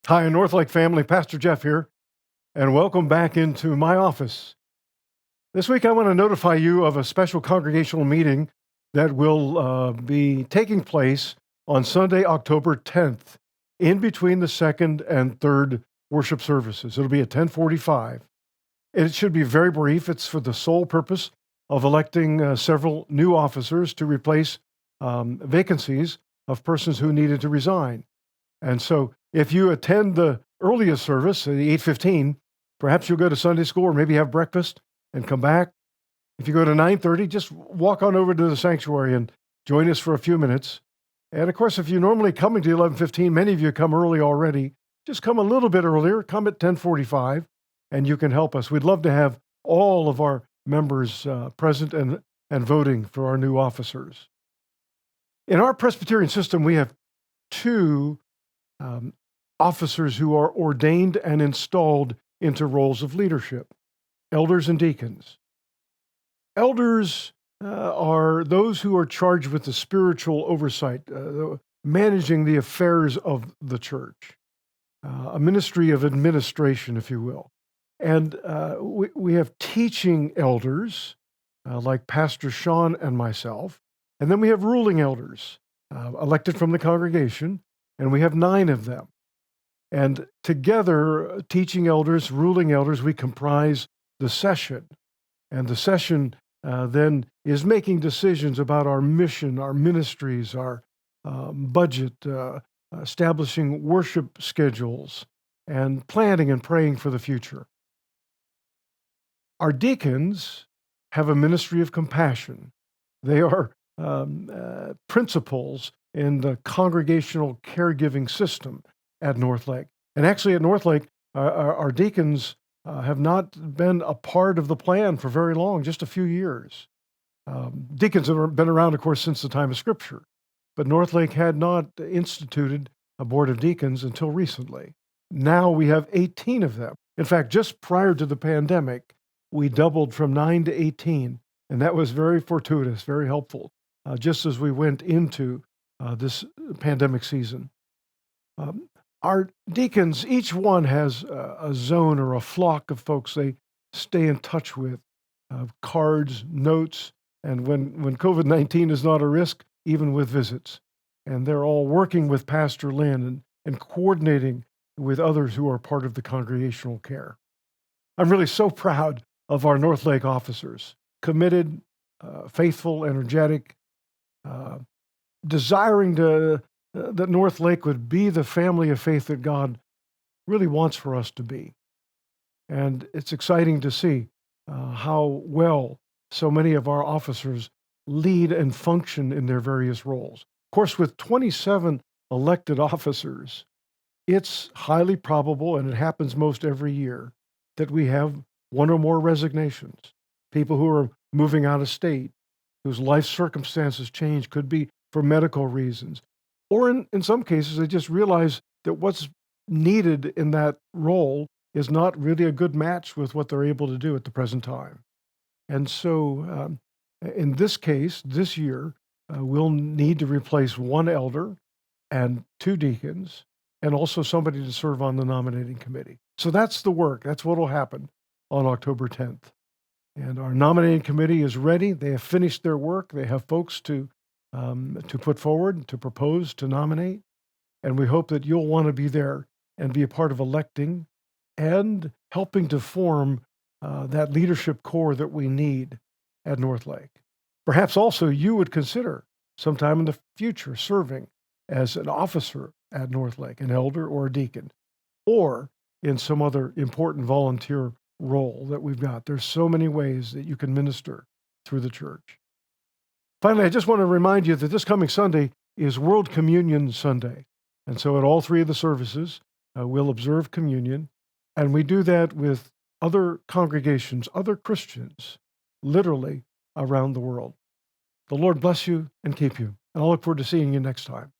Hi, North Lake family. Pastor Jeff here, and welcome back into my office. This week, I want to notify you of a special congregational meeting that will be taking place on Sunday, October 10th, in between the second and third worship services. It'll be at 10:45. It should be very brief. It's for the sole purpose of electing several new officers to replace vacancies of persons who needed to resign. And so if you attend the earliest service, the 8:15, perhaps you'll go to Sunday school or maybe have breakfast and come back. If you go to 9:30, just walk on over to the sanctuary and join us for a few minutes. And of course, if you're normally coming to 11:15, many of you come early already. Just come a little bit earlier, come at 10:45, and you can help us. We'd love to have all of our members present and voting for our new officers. In our Presbyterian system, we have two officers who are ordained and installed into roles of leadership, elders and deacons. Elders are those who are charged with the spiritual oversight, managing the affairs of the church, a ministry of administration, if you will. And we have teaching elders, like Pastor Sean and myself, and then we have ruling elders, elected from the congregation, and we have 9 of them. And together, teaching elders, ruling elders, we comprise the session. And the session then is making decisions about our mission, our ministries, our budget, establishing worship schedules, and planning and praying for the future. Our deacons have a ministry of compassion. They are principals in the congregational caregiving system at North Lake. And actually at North Lake, our deacons have not been a part of the plan for very long, just a few years. Deacons have been around, of course, since the time of Scripture, but North Lake had not instituted a board of deacons until recently. Now we have 18 of them. In fact, just prior to the pandemic, we doubled from 9 to 18, and that was very fortuitous, very helpful, just as we went into this pandemic season. Our deacons, each one has a zone or a flock of folks they stay in touch with, cards, notes, and when COVID-19 is not a risk, even with visits. And they're all working with Pastor Lynn and coordinating with others who are part of the congregational care. I'm really so proud of our North Lake officers, committed, faithful, energetic, desiring that North Lake would be the family of faith that God really wants for us to be. And it's exciting to see how well so many of our officers lead and function in their various roles. Of course, with 27 elected officers, it's highly probable, and it happens most every year, that we have one or more resignations. People who are moving out of state, whose life circumstances change, could be for medical reasons. Or in some cases, they just realize that what's needed in that role is not really a good match with what they're able to do at the present time. And so in this case, this year, we'll need to replace 1 elder and 2 deacons, and also somebody to serve on the nominating committee. So that's the work. That's what will happen on October 10th. And our nominating committee is ready. They have finished their work. They have folks to put forward, to propose, to nominate. And we hope that you'll want to be there and be a part of electing and helping to form that leadership core that we need at North Lake. Perhaps also you would consider sometime in the future serving as an officer at North Lake, an elder or a deacon, or in some other important volunteer role that we've got. There's so many ways that you can minister through the church. Finally, I just want to remind you that this coming Sunday is World Communion Sunday. And so at all 3 of the services, we'll observe communion. And we do that with other congregations, other Christians, literally around the world. The Lord bless you and keep you. And I'll look forward to seeing you next time.